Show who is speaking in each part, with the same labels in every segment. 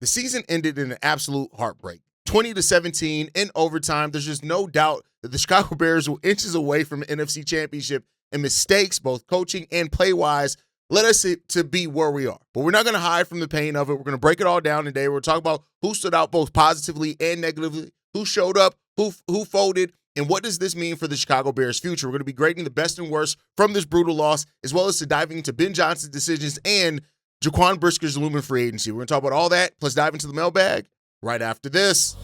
Speaker 1: The season ended in an absolute heartbreak. 20-17 in overtime. There's just no doubt that the Chicago Bears were inches away from an NFC championship, and mistakes, both coaching and play-wise, led us to be where we are. But we're not going to hide from the pain of it. We're going to break it all down today. We're going to talk about who stood out both positively and negatively, who showed up, who folded, and what does this mean for the Chicago Bears' future. We're going to be grading the best and worst from this brutal loss, as well as to diving into Ben Johnson's decisions and Jaquan Brisker's looming free agency. We're going to talk about all that, plus dive into the mailbag right after this.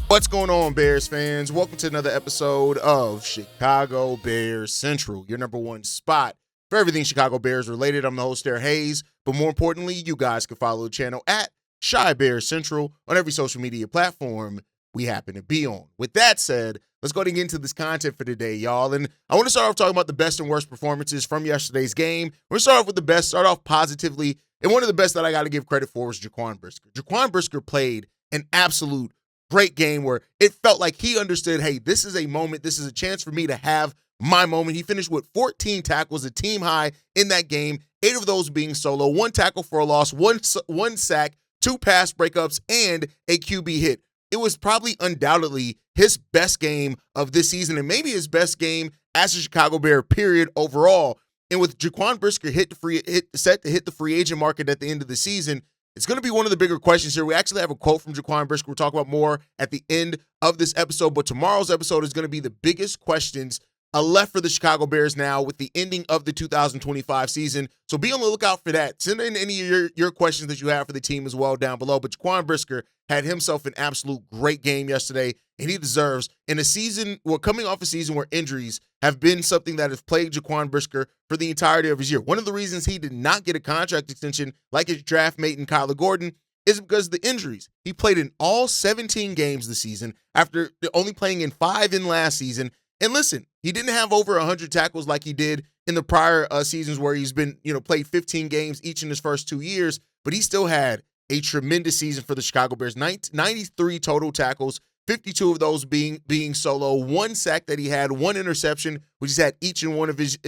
Speaker 1: What's going on, Bears fans? Welcome to another episode of Chicago Bears Central, your number one spot for everything Chicago Bears related. I'm the host there, Haize, but more importantly, you guys can follow the channel at Chi Bears Central on every social media platform we happen to be on. With that said, let's go ahead and get into this content for today, y'all. And I want to start off talking about the best and worst performances from yesterday's game. We're going to start off with the best, start off positively, and one of the best that I got to give credit for was Jaquan Brisker. Jaquan Brisker played an absolute great game where it felt like he understood, hey, this is a moment, this is a chance for me to have my moment. He finished with 14 tackles, a team high in that game, 8 of those being solo, 1 tackle for a loss, one sack, 2 pass breakups, and a QB hit. It was probably undoubtedly his best game of this season and maybe his best game as a Chicago Bear, period, overall. And with Jaquan Brisker set to hit the free agent market at the end of the season, it's going to be one of the bigger questions here. We actually have a quote from Jaquan Brisker. We'll talk about more at the end of this episode, but tomorrow's episode is going to be the biggest questions left for the Chicago Bears now with the ending of the 2025 season. So be on the lookout for that. Send in any of your questions that you have for the team as well down below. But Jaquan Brisker had himself an absolute great game yesterday, and he deserves, in a season, we're coming off a season where injuries have been something that has plagued Jaquan Brisker for the entirety of his year. One of the reasons he did not get a contract extension like his draft mate in Kyler Gordon is because of the injuries. He played in all 17 games this season after only playing in 5 in last season. And listen, he didn't have over 100 tackles like he did in the prior seasons where he's been, played 15 games each in his first 2 years, but he still had a tremendous season for the Chicago Bears. 93 total tackles, 52 of those being solo, 1 sack that he had, 1 interception, which he's had each of his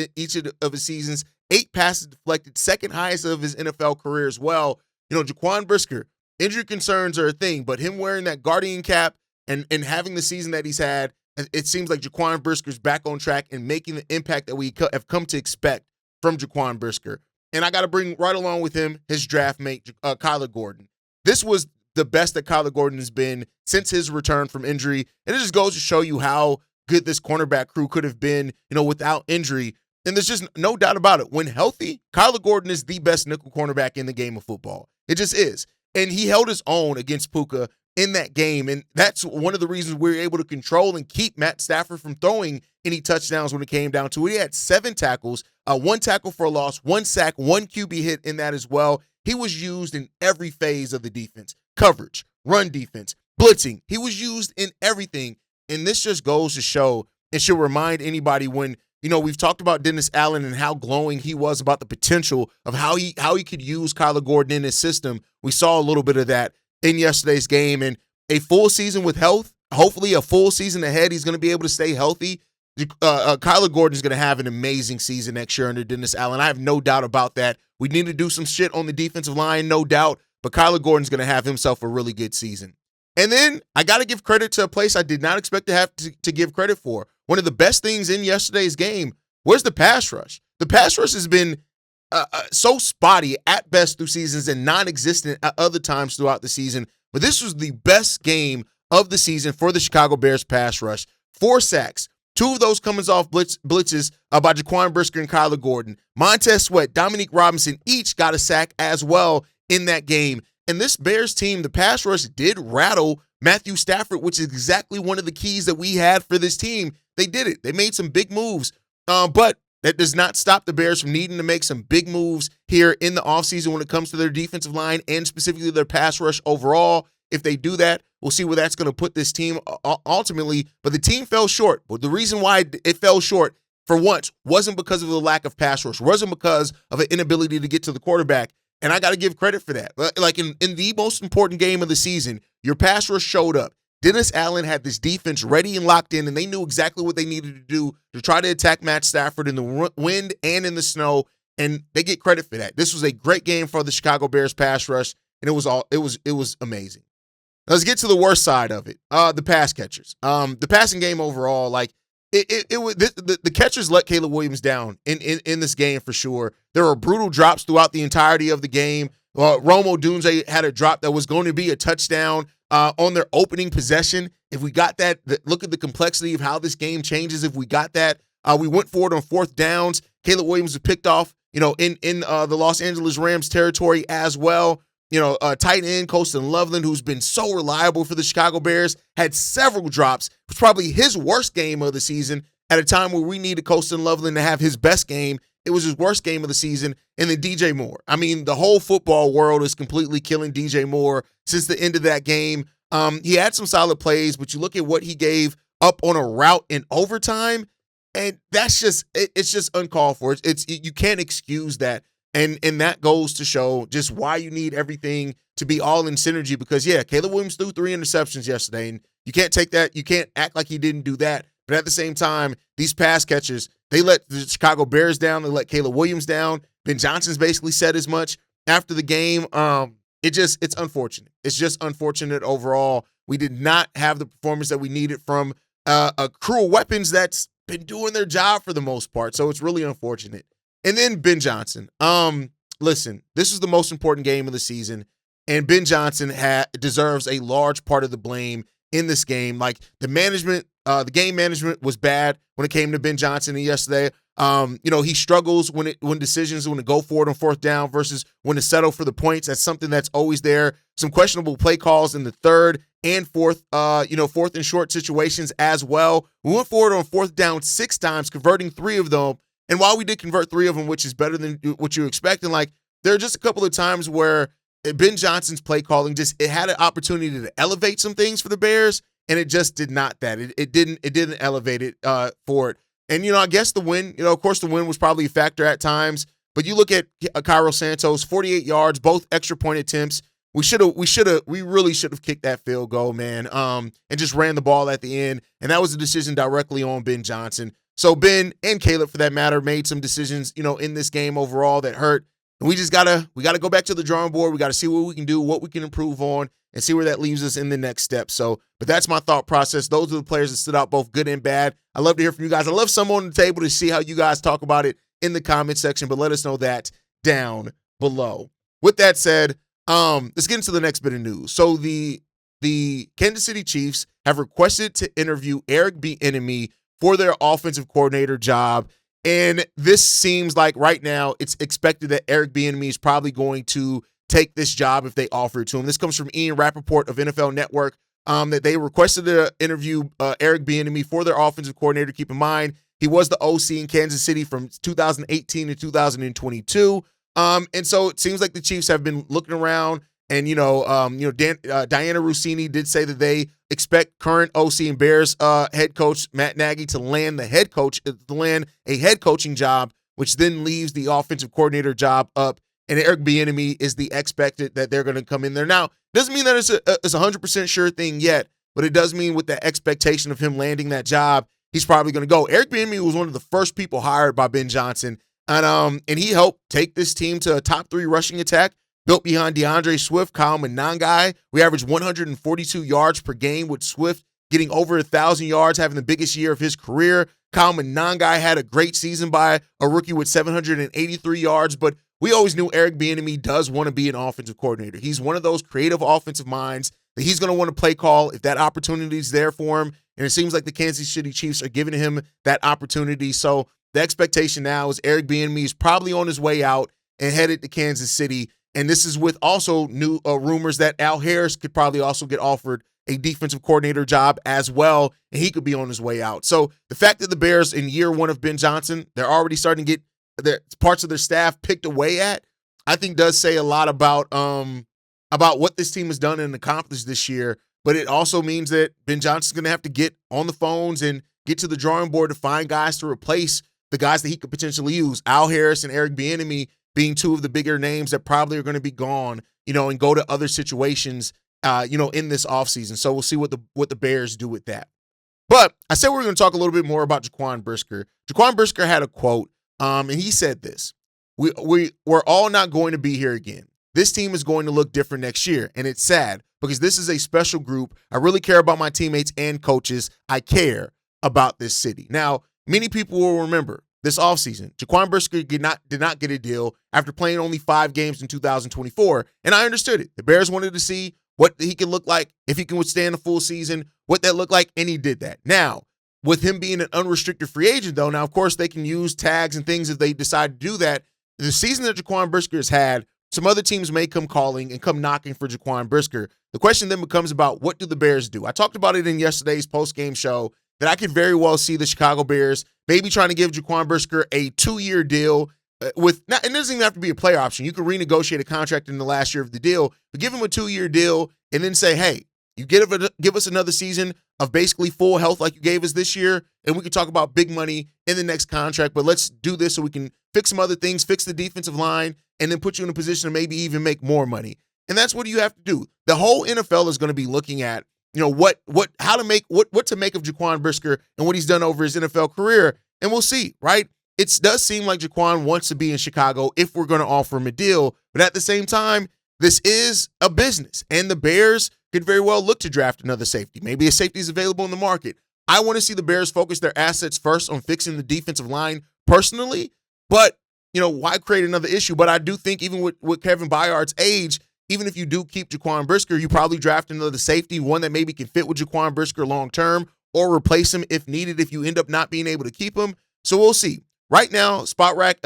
Speaker 1: seasons, 8 passes deflected, second highest of his NFL career as well. Jaquan Brisker, injury concerns are a thing, but him wearing that Guardian cap and having the season that he's had, it seems like Jaquan Brisker's back on track and making the impact that we have come to expect from Jaquan Brisker. And I got to bring right along with him his draft mate, Kyler Gordon. This was the best that Kyler Gordon has been since his return from injury. And it just goes to show you how good this cornerback crew could have been, without injury. And there's just no doubt about it. When healthy, Kyler Gordon is the best nickel cornerback in the game of football. It just is. And he held his own against Puka in that game. And that's one of the reasons we were able to control and keep Matt Stafford from throwing any touchdowns when it came down to it. He had 7 tackles, 1 tackle for a loss, 1 sack, 1 QB hit in that as well. He was used in every phase of the defense. Coverage, run defense, blitzing. He was used in everything. And this just goes to show and should remind anybody when, we've talked about Dennis Allen and how glowing he was about the potential of how he could use Kyler Gordon in his system. We saw a little bit of that in yesterday's game, and a full season with health, hopefully a full season ahead, he's going to be able to stay healthy. Kyler Gordon is going to have an amazing season next year under Dennis Allen. I have no doubt about that. We need to do some shit on the defensive line, no doubt, but Kyler Gordon's going to have himself a really good season. And then I got to give credit to a place I did not expect to have to give credit for. One of the best things in yesterday's game was the pass rush. The pass rush has been so spotty at best through seasons and non-existent at other times throughout the season. But this was the best game of the season for the Chicago Bears pass rush. 4 sacks, 2 of those coming off blitzes by Jaquan Brisker and Kyler Gordon. Montez Sweat, Dominique Robinson each got a sack as well in that game. And this Bears team, the pass rush did rattle Matthew Stafford, which is exactly one of the keys that we had for this team. They did it. They made some big moves, but That does not stop the Bears from needing to make some big moves here in the offseason when it comes to their defensive line and specifically their pass rush overall. If they do that, we'll see where that's going to put this team ultimately. But the team fell short. But the reason why it fell short for once wasn't because of the lack of pass rush, wasn't because of an inability to get to the quarterback. And I got to give credit for that. Like in the most important game of the season, your pass rush showed up. Dennis Allen had this defense ready and locked in, and they knew exactly what they needed to do to try to attack Matt Stafford in the wind and in the snow, and they get credit for that. This was a great game for the Chicago Bears pass rush, and it was amazing. Let's get to the worst side of it, the pass catchers. The passing game overall, like the catchers let Caleb Williams down in this game for sure. There were brutal drops throughout the entirety of the game. Rome Odunze had a drop that was going to be a touchdown on their opening possession. If we got that, look at the complexity of how this game changes. If we got that, we went forward on fourth downs. Caleb Williams was picked off, in the Los Angeles Rams territory as well. Tight end Colston Loveland, who's been so reliable for the Chicago Bears, had several drops. It was probably his worst game of the season at a time where we needed Colston Loveland to have his best game. It was his worst game of the season. And then DJ Moore. I mean, the whole football world is completely killing DJ Moore since the end of that game. He had some solid plays, but you look at what he gave up on a route in overtime, and it's just uncalled for. You can't excuse that. And that goes to show just why you need everything to be all in synergy because, yeah, Caleb Williams threw 3 interceptions yesterday, and you can't take that. You can't act like he didn't do that. But at the same time, these pass catchers, they let the Chicago Bears down. They let Caleb Williams down. Ben Johnson's basically said as much after the game. It's unfortunate. It's just unfortunate overall. We did not have the performance that we needed from a crew of weapons that's been doing their job for the most part. So it's really unfortunate. And then Ben Johnson. Listen, this is the most important game of the season, and Ben Johnson deserves a large part of the blame in this game. Like the game management was bad when it came to Ben Johnson yesterday. He struggles when to go forward on fourth down versus when to settle for the points. That's something that's always there. Some questionable play calls in the third and fourth and short situations as well. We went forward on fourth down 6 times, converting 3 of them. And while we did convert 3 of them, which is better than what you expected, like there are just a couple of times where Ben Johnson's play calling it had an opportunity to elevate some things for the Bears, and it just did not that. It didn't elevate it for it. And, I guess the win, of course the win was probably a factor at times, but you look at Cairo Santos, 48 yards, both extra point attempts. We really should have kicked that field goal, man, and just ran the ball at the end. And that was a decision directly on Ben Johnson. So Ben and Caleb, for that matter, made some decisions, in this game overall that hurt. And we gotta go back to the drawing board. We got to see what we can do, what we can improve on, and see where that leaves us in the next step. So, but that's my thought process. Those are the players that stood out both good and bad. I love to hear from you guys. I love someone on the table to see how you guys talk about it in the comment section, but let us know that down below. With that said, let's get into the next bit of news. So the Kansas City Chiefs have requested to interview Eric Bieniemy for their offensive coordinator job. And this seems like right now it's expected that Eric Bieniemy is probably going to take this job if they offer it to him. This comes from Ian Rappaport of NFL Network, that they requested to interview Eric Bieniemy for their offensive coordinator. Keep in mind, he was the OC in Kansas City from 2018 to 2022. And so it seems like the Chiefs have been looking around. And, Diana Rossini did say that they expect current OC and Bears head coach Matt Nagy to land a head coaching job, which then leaves the offensive coordinator job up. And Eric Bieniemy is the expected that they're going to come in there. Now, doesn't mean that it's a 100% sure thing yet, but it does mean with the expectation of him landing that job, he's probably going to go. Eric Bieniemy was one of the first people hired by Ben Johnson, and he helped take this team to a top 3 rushing attack. Built behind DeAndre Swift, Kyle Monangai. We averaged 142 yards per game with Swift getting over 1,000 yards, having the biggest year of his career. Kyle Monangai had a great season by a rookie with 783 yards, but we always knew Eric Bieniemy does want to be an offensive coordinator. He's one of those creative offensive minds that he's going to want to play call if that opportunity is there for him, and it seems like the Kansas City Chiefs are giving him that opportunity. So the expectation now is Eric Bieniemy is probably on his way out and headed to Kansas City. And this is with also new rumors that Al Harris could probably also get offered a defensive coordinator job as well, and he could be on his way out. So the fact that the Bears in year one of Ben Johnson, they're already starting to get their parts of their staff picked away at, I think does say a lot about what this team has done and accomplished this year. But it also means that Ben Johnson's going to have to get on the phones and get to the drawing board to find guys to replace the guys that he could potentially use. Al Harris and Eric Bieniemy being two of the bigger names that probably are going to be gone, and go to other situations, in this offseason. So we'll see what the Bears do with that. But I said we were going to talk a little bit more about Jaquan Brisker. Jaquan Brisker had a quote, and he said this: We're all not going to be here again. This team is going to look different next year, and it's sad because this is a special group. I really care about my teammates and coaches. I care about this city. Now, many people will remember this offseason, Jaquan Brisker did not get a deal after playing only 5 games in 2024, and I understood it. The Bears wanted to see what he can look like, if he can withstand a full season, what that looked like, and he did that. Now, with him being an unrestricted free agent, though, now, of course, they can use tags and things if they decide to do that. The season that Jaquan Brisker has had, some other teams may come calling and come knocking for Jaquan Brisker. The question then becomes about what do the Bears do? I talked about it in yesterday's post-game show that I could very well see the Chicago Bears maybe trying to give Jaquan Brisker a 2-year deal it doesn't even have to be a player option. You can renegotiate a contract in the last year of the deal, but give him a 2-year deal and then say, hey, you give us another season of basically full health like you gave us this year, and we can talk about big money in the next contract, but let's do this so we can fix some other things, fix the defensive line, and then put you in a position to maybe even make more money. And that's what you have to do. The whole NFL is going to be looking at, what to make of Jaquan Brisker and what he's done over his NFL career, and we'll see, right? It does seem like Jaquan wants to be in Chicago if we're going to offer him a deal, but at the same time, this is a business, and the Bears could very well look to draft another safety. Maybe a safety is available in the market. I want to see the Bears focus their assets first on fixing the defensive line personally, but, why create another issue? But I do think even with Kevin Byard's age, even if you do keep Jaquan Brisker, you probably draft another safety, one that maybe can fit with Jaquan Brisker long-term or replace him if needed if you end up not being able to keep him. So we'll see. Right now, Spot Rack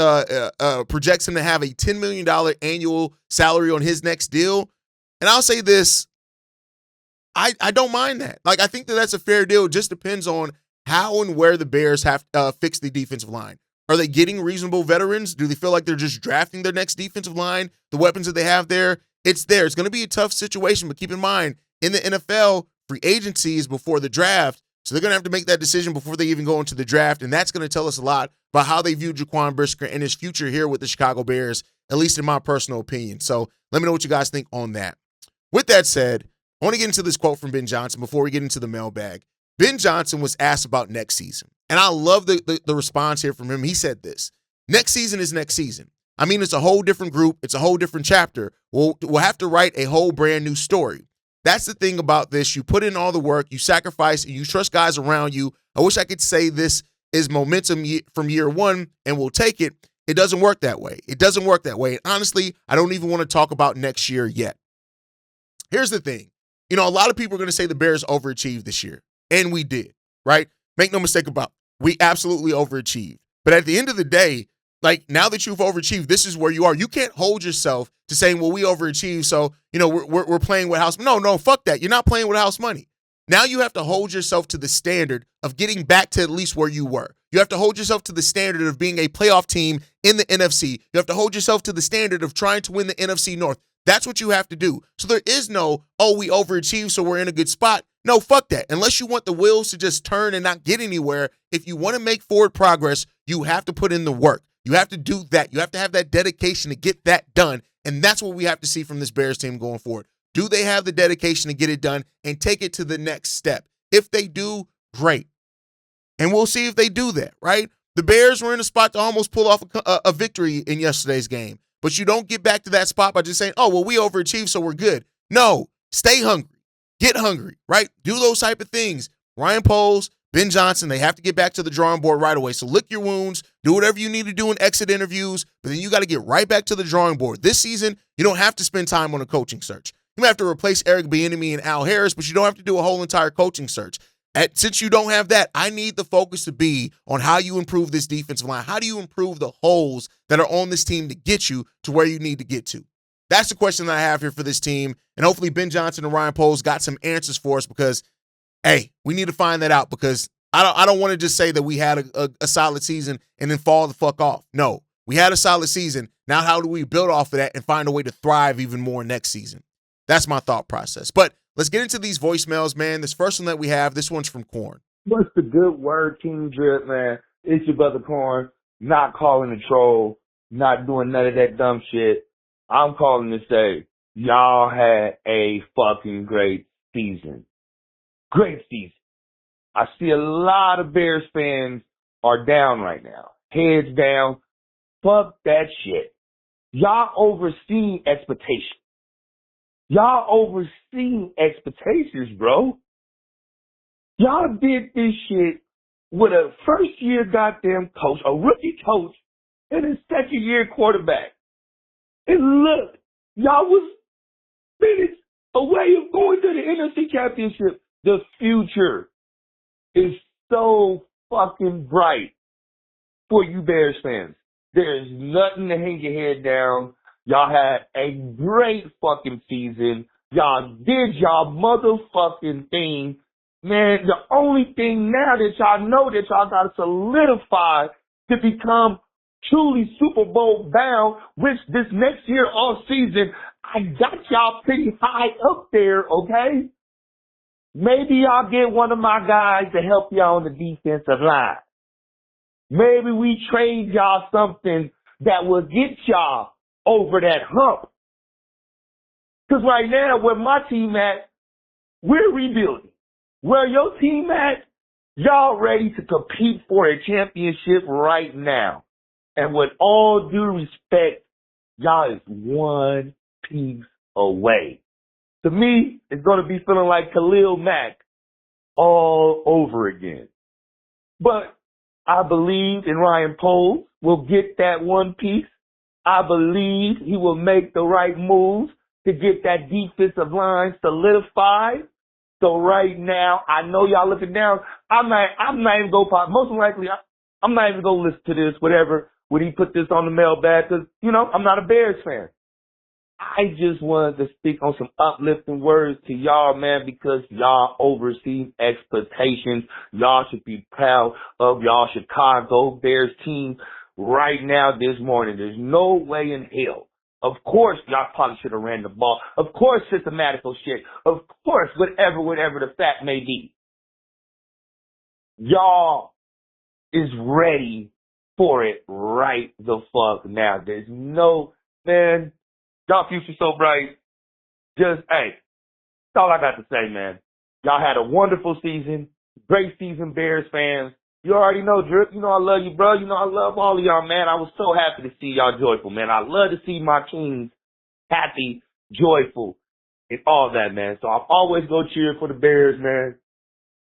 Speaker 1: projects him to have a $10 million annual salary on his next deal. And I'll say this, I don't mind that. I think that's a fair deal. It just depends on how and where the Bears have fixed the defensive line. Are they getting reasonable veterans? Do they feel like they're just drafting their next defensive line? The weapons that they have there, it's there. It's going to be a tough situation, but keep in mind, in the NFL, free agency is before the draft, so they're going to have to make that decision before they even go into the draft, and that's going to tell us a lot about how they view Jaquan Brisker and his future here with the Chicago Bears, at least in my personal opinion. So let me know what you guys think on that. With that said, I want to get into this quote from Ben Johnson before we get into the mailbag. Ben Johnson was asked about next season, and I love the response here from him. He said this: next season is next season. I mean, it's a whole different group. It's a whole different chapter. We'll have to write a whole brand new story. That's the thing about this. You put in all the work, you sacrifice, and you trust guys around you. I wish I could say this is momentum from year one and we'll take it. It doesn't work that way. It doesn't work that way. And honestly, I don't even want to talk about next year yet. Here's the thing. A lot of people are going to say the Bears overachieved this year. And we did, right? Make no mistake about it. We absolutely overachieved. But at the end of the day, now that you've overachieved, this is where you are. You can't hold yourself to saying, well, we overachieved, so, we're playing with house. No, fuck that. You're not playing with house money. Now you have to hold yourself to the standard of getting back to at least where you were. You have to hold yourself to the standard of being a playoff team in the NFC. You have to hold yourself to the standard of trying to win the NFC North. That's what you have to do. So there is no, we overachieved, so we're in a good spot. No, fuck that. Unless you want the wheels to just turn and not get anywhere, if you want to make forward progress, you have to put in the work. You have to do that. You have to have that dedication to get that done. And that's what we have to see from this Bears team going forward. Do they have the dedication to get it done and take it to the next step? If they do, great. And we'll see if they do that, right? The Bears were in a spot to almost pull off a victory in yesterday's game. But you don't get back to that spot by just saying, we overachieved, so we're good. No, stay hungry. Get hungry, right? Do those type of things. Ryan Poles, Ben Johnson, they have to get back to the drawing board right away. So lick your wounds, do whatever you need to do in exit interviews, but then you got to get right back to the drawing board. This season, you don't have to spend time on a coaching search. You may have to replace Eric Bieniemy and Al Harris, but you don't have to do a whole entire coaching search. Since you don't have that, I need the focus to be on how you improve this defensive line. How do you improve the holes that are on this team to get you to where you need to get to? That's the question that I have here for this team. And hopefully Ben Johnson and Ryan Poles got some answers for us because, hey, we need to find that out because I don't want to just say that we had a solid season and then fall the fuck off. No, we had a solid season. Now how do we build off of that and find a way to thrive even more next season? That's my thought process. But let's get into these voicemails, man. This first one that we have, this one's from Corn.
Speaker 2: What's the good word, Team Drip, man? It's your brother Corn, not calling a troll, not doing none of that dumb shit. I'm calling to say, y'all had a fucking great season. Great season. I see a lot of Bears fans are down right now. Heads down. Fuck that shit. Y'all oversee expectations. Y'all oversee expectations, bro. Y'all did this shit with a first-year goddamn coach, a rookie coach, and a second-year quarterback. And look, y'all was minutes away of going to the NFC Championship. The future is so fucking bright for you Bears fans. There's nothing to hang your head down. Y'all had a great fucking season. Y'all did y'all motherfucking thing. Man, the only thing now that y'all know that y'all got to solidify to become truly Super Bowl bound, which this next year off season, I got y'all pretty high up there, okay? Maybe y'all get one of my guys to help y'all on the defensive line. Maybe we trade y'all something that will get y'all over that hump. Because right now, where my team at, we're rebuilding. Where your team at, y'all ready to compete for a championship right now. And with all due respect, y'all is one piece away. To me, it's going to be feeling like Khalil Mack all over again. But I believe in Ryan Poles will get that one piece. I believe he will make the right moves to get that defensive line solidified. So right now, I know y'all looking down. I'm not even going to, most likely, I'm not even going to listen to this, whatever, when he put this on the mailbag, because, I'm not a Bears fan. I just wanted to speak on some uplifting words to y'all, man, because y'all oversee expectations. Y'all should be proud of y'all Chicago Bears team right now this morning. There's no way in hell. Of course, y'all probably should have ran the ball. Of course, systematical shit. Of course, whatever the fact may be. Y'all is ready for it right the fuck now. There's no, man, y'all future so bright. Just, hey, that's all I got to say, man. Y'all had a wonderful season. Great season, Bears fans. You already know, Drip. I love you, bro. I love all of y'all, man. I was so happy to see y'all joyful, man. I love to see my Kings happy, joyful, and all that, man. So I'm always going to cheer for the Bears, man.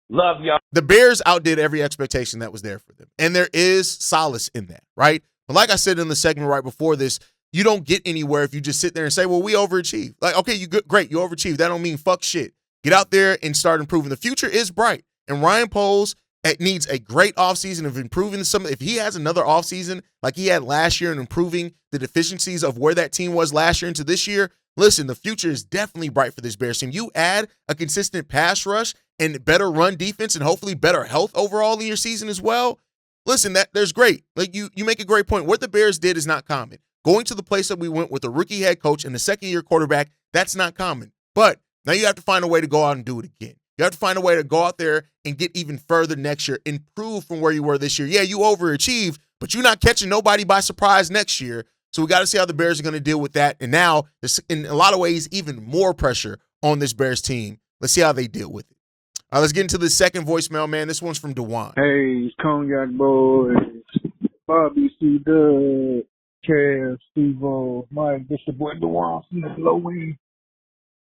Speaker 2: Love y'all.
Speaker 1: The Bears outdid every expectation that was there for them. And there is solace in that, right? But like I said in the segment right before this, you don't get anywhere if you just sit there and say, well, we overachieved. Like, okay, great, you overachieved. That don't mean fuck shit. Get out there and start improving. The future is bright. And Ryan Poles needs a great offseason of improving some. If he has another offseason like he had last year and improving the deficiencies of where that team was last year into this year, listen, the future is definitely bright for this Bears team. You add a consistent pass rush and better run defense and hopefully better health overall in your season as well. Listen, there's great. Like you make a great point. What the Bears did is not common. Going to the place that we went with a rookie head coach and a second-year quarterback, that's not common. But now you have to find a way to go out and do it again. You have to find a way to go out there and get even further next year, improve from where you were this year. Yeah, you overachieved, but you're not catching nobody by surprise next year. So we got to see how the Bears are going to deal with that. And now, there's, in a lot of ways, even more pressure on this Bears team. Let's see how they deal with it. Let's get into the second voicemail, man. This one's from DeJuan.
Speaker 3: Hey, it's Cognac Boys, Bobby C. Dub, Kev, Steve-O, Mike, this your boy DeJuan from the Blow In.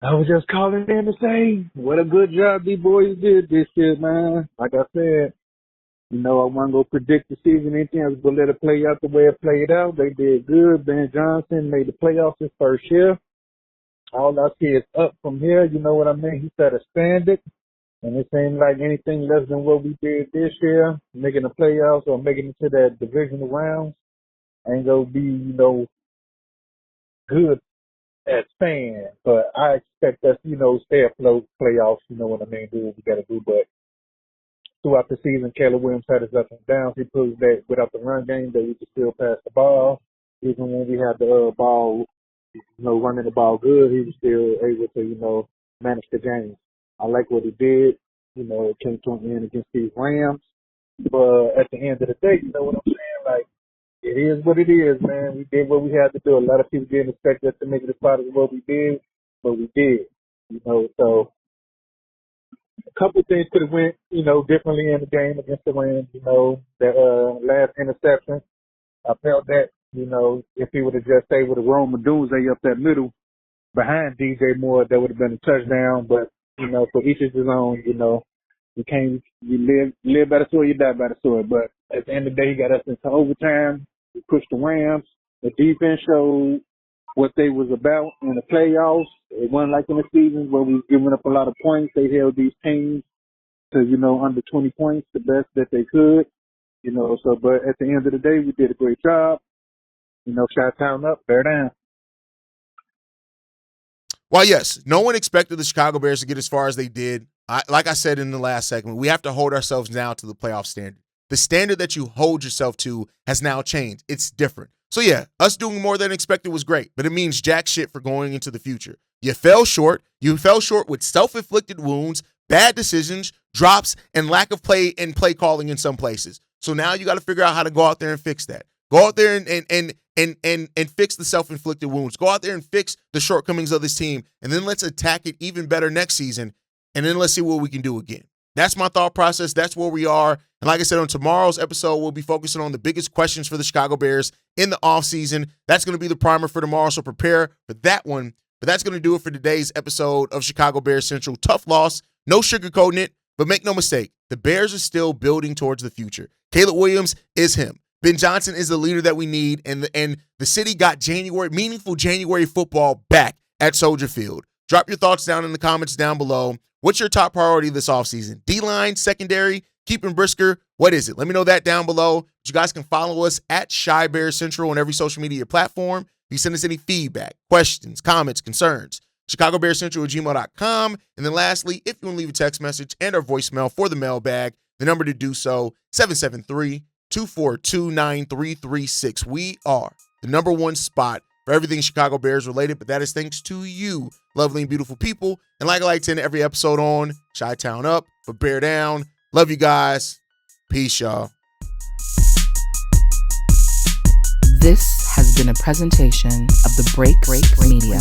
Speaker 3: I was just calling in to say what a good job these boys did this year, man. Like I said, I wasn't going to predict the season, anything. I was going to let it play out the way it played out. They did good. Ben Johnson made the playoffs his first year. All I see is up from here. You know what I mean? He said expanded. And it seemed like anything less than what we did this year, making the playoffs or making it to that divisional rounds, ain't going to be, good as fans. But I expect us, stay afloat, playoffs, what I mean, do what we got to do. But throughout the season, Caleb Williams had his ups and downs. He proved that without the run game that we could still pass the ball. Even when we had the ball, running the ball good, he was still able to, manage the game. I like what he did. It came to an end against these Rams. But at the end of the day, you know what I'm saying? Like, it is what it is, man. We did what we had to do. A lot of people didn't expect us to make it as far as what we did, but we did. So a couple of things could have went, differently in the game against the Rams. That last interception, I felt that, if he would have just stayed with a Rome Odunze up that middle behind DJ Moore, that would have been a touchdown. But, for each of his own, you live by the sword, you die by the sword. But at the end of the day, he got us into overtime. We pushed the Rams. The defense showed what they was about in the playoffs. It wasn't like in the seasons where we was giving up a lot of points. They held these teams to, under 20 points, the best that they could. But at the end of the day, we did a great job. Chi-town up, bear down.
Speaker 1: Well, yes, no one expected the Chicago Bears to get as far as they did. Like I said in the last segment, we have to hold ourselves now to the playoff standard. The standard that you hold yourself to has now changed. It's different. So, yeah, us doing more than expected was great, but it means jack shit for going into the future. You fell short. You fell short with self-inflicted wounds, bad decisions, drops, and lack of play and play calling in some places. So now you got to figure out how to go out there and fix that. Go out there and fix the self-inflicted wounds. Go out there and fix the shortcomings of this team, and then let's attack it even better next season, and then let's see what we can do again. That's my thought process. That's where we are. And like I said, on tomorrow's episode, we'll be focusing on the biggest questions for the Chicago Bears in the offseason. That's going to be the primer for tomorrow, so prepare for that one. But that's going to do it for today's episode of Chicago Bears Central. Tough loss, no sugarcoating it, but make no mistake, the Bears are still building towards the future. Caleb Williams is him. Ben Johnson is the leader that we need, and the city got meaningful January football back at Soldier Field. Drop your thoughts down in the comments down below. What's your top priority this offseason? D-line, secondary, keeping Brisker? What is it? Let me know that down below. You guys can follow us at Chi Bears Central on every social media platform. You send us any feedback, questions, comments, concerns. ChicagoBearsCentral@gmail.com. And then lastly, if you want to leave a text message and our voicemail for the mailbag, the number to do so, 773-242-9336. We are the number one spot for everything Chicago Bears related, but that is thanks to you, lovely and beautiful people. And like I like to end every episode on, Chi-Town up, but bear down. Love you guys. Peace, y'all.
Speaker 4: This has been a presentation of the Break Media.